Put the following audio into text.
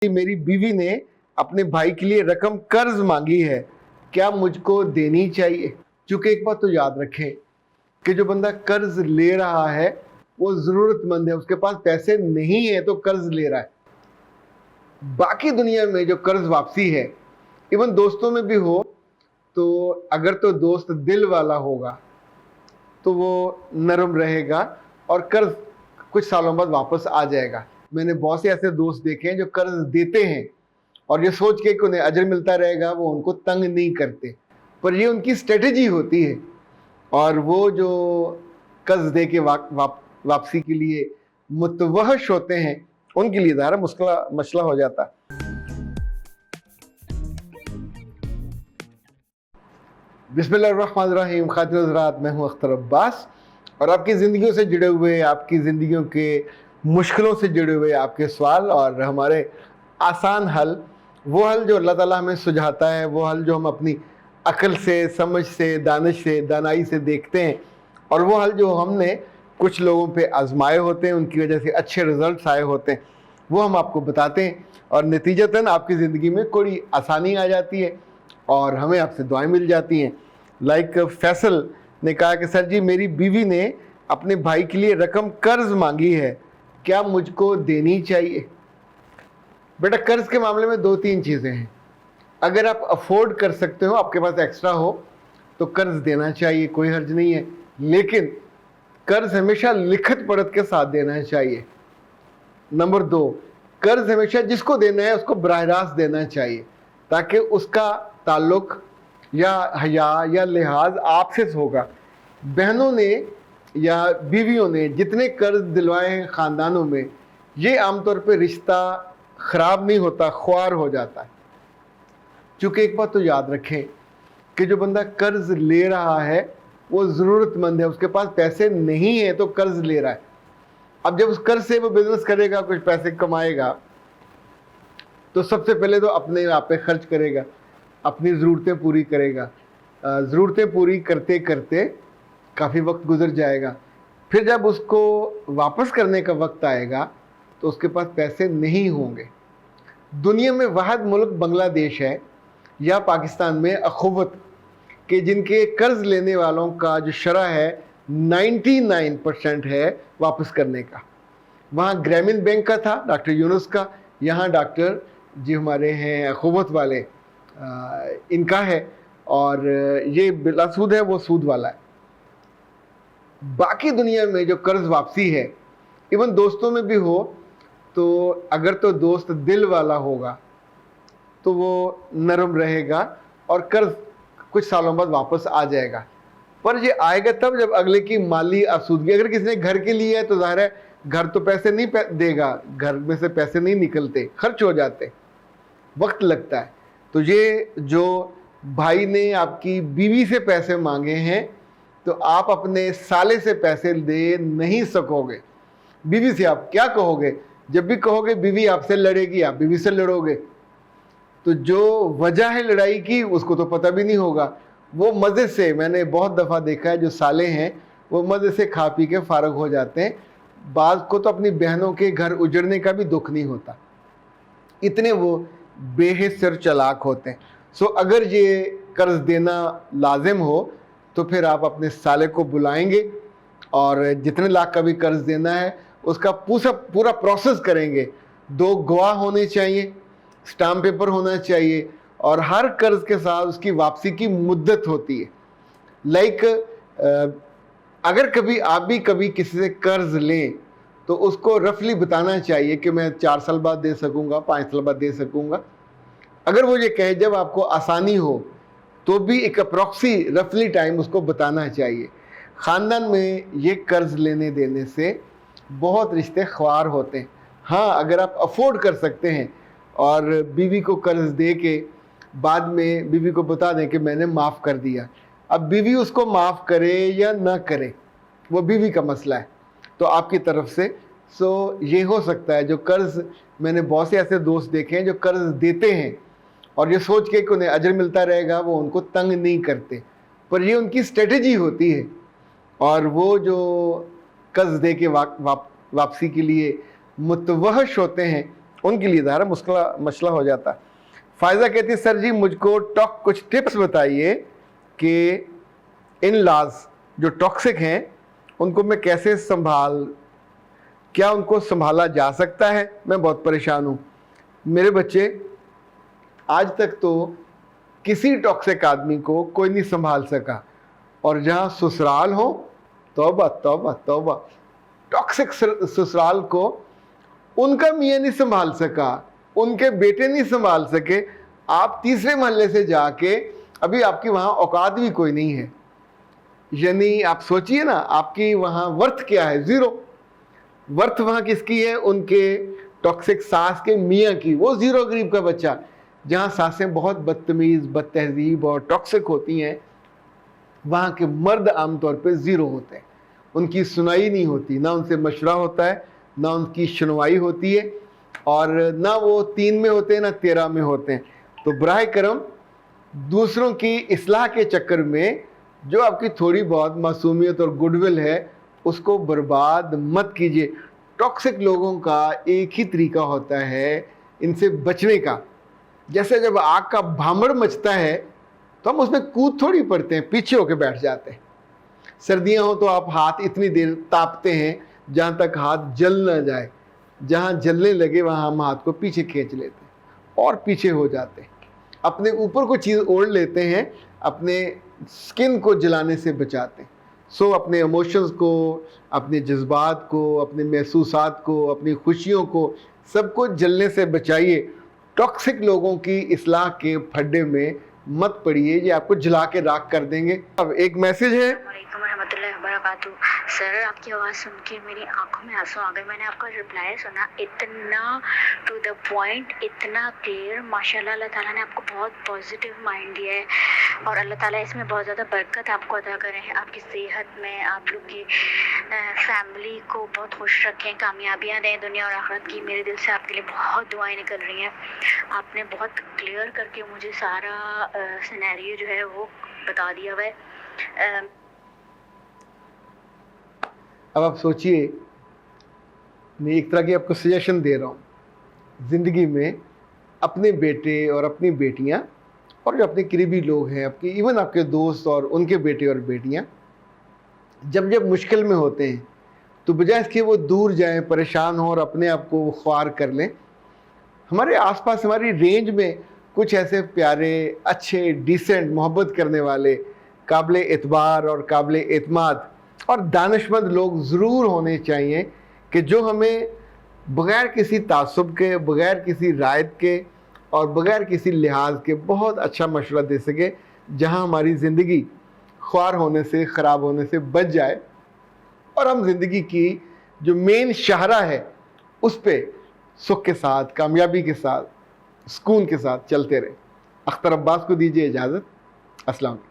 मेरी बीवी ने अपने भाई के लिए रकम कर्ज मांगी है, क्या मुझको देनी चाहिए? क्योंकि एक बात तो याद रखें कि जो बंदा कर्ज ले रहा है वो जरूरतमंद है, उसके पास पैसे नहीं है तो कर्ज ले रहा है। बाकी दुनिया में जो कर्ज वापसी है, इवन दोस्तों में भी हो, तो अगर तो दोस्त दिल वाला होगा तो वो नरम रहेगा और कर्ज कुछ सालों बाद वापस आ जाएगा। मैंने बहुत से ऐसे दोस्त देखे हैं जो कर्ज देते हैं और ये सोच के कि उन्हें अजर मिलता रहेगा, वो उनको तंग नहीं करते, पर ये उनकी स्ट्रेटेजी होती है। और वो जो कर्ज दे के वापसी के लिए मुतवहश होते हैं, उनके लिए ज़रा मसला हो जाता है। बिस्मिल्लाहिर्रहमानिर्रहीम। खातिन हज़रात, मैं हूँ अख्तर अब्बास और आपकी ज़िंदगियों से जुड़े हुए, आपकी ज़िंदगियों के मुश्किलों से जुड़े हुए आपके सवाल और हमारे आसान हल, वो हल जो अल्लाह ताला हमें सुझाता है, वो हल जो हम अपनी अक्ल से, समझ से, दानिश से, दानाई से देखते हैं, और वो हल जो हमने कुछ लोगों पे आजमाए होते हैं, उनकी वजह से अच्छे रिजल्ट्स आए होते हैं, वो हम आपको बताते हैं और नतीजतन आपकी ज़िंदगी में थोड़ी आसानी आ जाती है और हमें आपसे दुआएं मिल जाती हैं। लाइक फैसल ने कहा कि सर जी, मेरी बीवी ने अपने भाई के लिए रकम कर्ज मांगी है, क्या मुझको देनी चाहिए? बेटा, कर्ज के मामले में दो तीन चीज़ें हैं। अगर आप अफोर्ड कर सकते हो, आपके पास एक्स्ट्रा हो, तो कर्ज देना चाहिए, कोई हर्ज नहीं है, लेकिन कर्ज हमेशा लिखत पढ़त के साथ देना चाहिए। नंबर दो, कर्ज हमेशा जिसको देना है उसको बराह रास्त देना चाहिए, ताकि उसका ताल्लुक या हया या लिहाज आपसे होगा। बहनों ने या बीवियों ने जितने कर्ज दिलवाए हैं ख़ानदानों में, ये आमतौर पे रिश्ता ख़राब नहीं होता, ख्वार हो जाता है। क्योंकि एक बात तो याद रखें कि जो बंदा कर्ज ले रहा है वो ज़रूरतमंद है, उसके पास पैसे नहीं है तो कर्ज ले रहा है। अब जब उस कर्ज से वो बिज़नेस करेगा, कुछ पैसे कमाएगा, तो सबसे पहले तो अपने आप पे खर्च करेगा, अपनी ज़रूरतें पूरी करेगा। ज़रूरतें पूरी करते करते काफ़ी वक्त गुजर जाएगा, फिर जब उसको वापस करने का वक्त आएगा तो उसके पास पैसे नहीं होंगे। दुनिया में वाहिद मुल्क बांग्लादेश है या पाकिस्तान में अखुवत के जिनके कर्ज लेने वालों का जो शरह है 99% है वापस करने का। वहाँ ग्रामीण बैंक का था, डॉक्टर यूनुस का, यहाँ डॉक्टर जी हमारे हैं अखुवत वाले, इनका है, और ये बिला सूद है, वो सूद वाला है। बाकी दुनिया में जो कर्ज वापसी है, इवन दोस्तों में भी हो, तो अगर तो दोस्त दिल वाला होगा तो वो नरम रहेगा और कर्ज कुछ सालों बाद वापस आ जाएगा। पर ये आएगा तब जब अगले की माली आसूदगी, अगर किसी ने घर के लिए है तो ज़ाहिर है घर तो पैसे नहीं देगा, घर में से पैसे नहीं निकलते, खर्च हो जाते, वक्त लगता है। तो ये जो भाई ने आपकी बीवी से पैसे मांगे हैं, तो आप अपने साले से पैसे दे नहीं सकोगे। बीवी से आप क्या कहोगे? जब भी कहोगे बीवी आपसे लड़ेगी, आप बीवी से लड़ोगे, तो जो वजह है लड़ाई की उसको तो पता भी नहीं होगा। वो मज़े से, मैंने बहुत दफ़ा देखा है, जो साले हैं वो मज़े से खा पी के फारग हो जाते हैं। बाज़ को तो अपनी बहनों के घर उजड़ने का भी दुख नहीं होता, इतने वो बेहिस्सर चालाक होते हैं। सो अगर ये कर्ज देना लाजिम हो तो फिर आप अपने साले को बुलाएंगे और जितने लाख का भी कर्ज देना है उसका पूरा प्रोसेस करेंगे। 2 गवाह होने चाहिए, स्टाम्प पेपर होना चाहिए, और हर कर्ज के साथ उसकी वापसी की मुद्दत होती है। लाइक अगर कभी आप भी कभी किसी से कर्ज लें तो उसको रफली बताना चाहिए कि मैं 4 साल बाद दे सकूंगा, 5 साल बाद दे सकूंगा। अगर वो ये कहे जब आपको आसानी हो, तो भी एक अप्रॉक्सी रफली टाइम उसको बताना चाहिए। ख़ानदान में ये कर्ज लेने देने से बहुत रिश्ते ख्वार होते हैं। हाँ, अगर आप अफोर्ड कर सकते हैं और बीवी को कर्ज दे के बाद में बीवी को बता दें कि मैंने माफ़ कर दिया, अब बीवी उसको माफ़ करे या ना करे वो बीवी का मसला है, तो आपकी तरफ से। सो ये हो सकता है जो कर्ज, मैंने बहुत से ऐसे दोस्त देखे हैं जो कर्ज देते हैं और ये सोच के कि उन्हें अजर मिलता रहेगा, वो उनको तंग नहीं करते, पर ये उनकी स्ट्रेटेजी होती है। और वो जो कर्ज दे के वापसी के लिए मुतवहश होते हैं, ان کے لیے ظاہر مسئلہ ہو جاتا. فائزہ کہتی ہے سر جی مجھ کو کچھ ٹپس بتائیے کہ ان لاز جو ٹاکسک ہیں ان کو میں کیسے کیا ان کو سنبھالا جا سکتا ہے؟ میں بہت پریشان ہوں. میرے بچے آج تک تو کسی ٹاکسک آدمی کو کوئی نہیں سنبھال سکا, اور جہاں سسرال ہو توبہ توبہ توبہ, ٹاکسک سسرال کو ان کا میاں نہیں سنبھال سکا, ان کے بیٹے نہیں سنبھال سکے. آپ تیسرے محلے سے جا کے ابھی آپ کی وہاں اوقات بھی کوئی نہیں ہے. یعنی آپ سوچئے نا آپ کی وہاں ورتھ کیا ہے؟ زیرو. ورتھ وہاں کس کی ہے؟ ان کے ٹاکسک ساس کے میاں کی. وہ زیرو غریب کا بچہ. جہاں ساسیں بہت بدتمیز, بد تہذیب اور ٹاکسک ہوتی ہیں, وہاں کے مرد عام طور پہ زیرو ہوتے ہیں. ان کی سنائی نہیں ہوتی, نہ ان سے مشورہ ہوتا ہے, نہ ان کی سنوائی ہوتی ہے, اور نہ وہ 3 میں ہوتے ہیں نہ 13 میں ہوتے ہیں. تو براہ کرم دوسروں کی اصلاح کے چکر میں جو آپ کی تھوڑی بہت معصومیت اور گڈ ول ہے اس کو برباد مت کیجیے. ٹاکسک لوگوں کا ایک ہی طریقہ ہوتا ہے ان سے بچنے کا. جیسے جب آگ کا بھامڑ مچتا ہے تو ہم اس میں کود تھوڑی پڑتے ہیں, پیچھے ہو کے بیٹھ جاتے ہیں. سردیاں ہوں تو آپ ہاتھ اتنی دیر تاپتے ہیں جہاں تک ہاتھ جل نہ جائے. جہاں جلنے لگے وہاں ہم ہاتھ کو پیچھے کھینچ لیتے ہیں اور پیچھے ہو جاتے ہیں. اپنے اوپر کوئی چیز اوڑھ لیتے ہیں, اپنے سکن کو جلانے سے بچاتے ہیں. سو اپنے ایموشنز کو, اپنے جذبات کو, اپنے محسوسات کو, اپنی خوشیوں کو, سب کو جلنے سے بچائیے. ٹاکسک لوگوں کی اصلاح کے پھڈے میں مت پڑیے, یہ آپ کو جلا کے راکھ کر دیں گے. اب ایک میسج ہے. السلام علیکم ورحمۃ اللہ وبرکاتہ. سر آپ کی آواز سن کے میری آنکھوں میں آنسو آ گئے. میں نے آپ کا رپلائی سنا, اتنا ٹو دا پوائنٹ, اتنا کلیئر. ماشاء اللہ, اللہ تعالیٰ نے آپ کو بہت پازیٹیو مائنڈ دیا ہے, اور اللہ تعالیٰ اس میں بہت زیادہ برکت آپ کو عطا کرے ہیں. آپ کی صحت میں, آپ لوگ کی فیملی کو بہت خوش رکھیں, کامیابیاں دیں دنیا اور آخرت کی. میرے دل سے آپ کے لیے بہت دعائیں نکل رہی ہیں. آپ نے بہت کلیئر کر کے مجھے سارا سینیریو جو ہے وہ بتا دیا ہوا ہے. اب آپ سوچئے, میں ایک طرح کی آپ کو سجیشن دے رہا ہوں. زندگی میں اپنے بیٹے اور اپنی بیٹیاں اور جو اپنے قریبی لوگ ہیں, آپ کے ایون آپ کے دوست اور ان کے بیٹے اور بیٹیاں جب مشکل میں ہوتے ہیں تو بجائے اس کے وہ دور جائیں, پریشان ہوں اور اپنے آپ کو خوار کر لیں, ہمارے آس پاس ہماری رینج میں کچھ ایسے پیارے, اچھے, ڈیسنٹ, محبت کرنے والے, قابل اعتبار اور قابل اعتماد اور دانشمند لوگ ضرور ہونے چاہیے کہ جو ہمیں بغیر کسی تعصب کے, بغیر کسی رائت کے اور بغیر کسی لحاظ کے بہت اچھا مشورہ دے سکے, جہاں ہماری زندگی خوار ہونے سے, خراب ہونے سے بچ جائے, اور ہم زندگی کی جو مین شاہراہ ہے اس پہ سکھ کے ساتھ, کامیابی کے ساتھ, سکون کے ساتھ چلتے رہیں. اختر عباس کو دیجیے اجازت. السلام علیکم.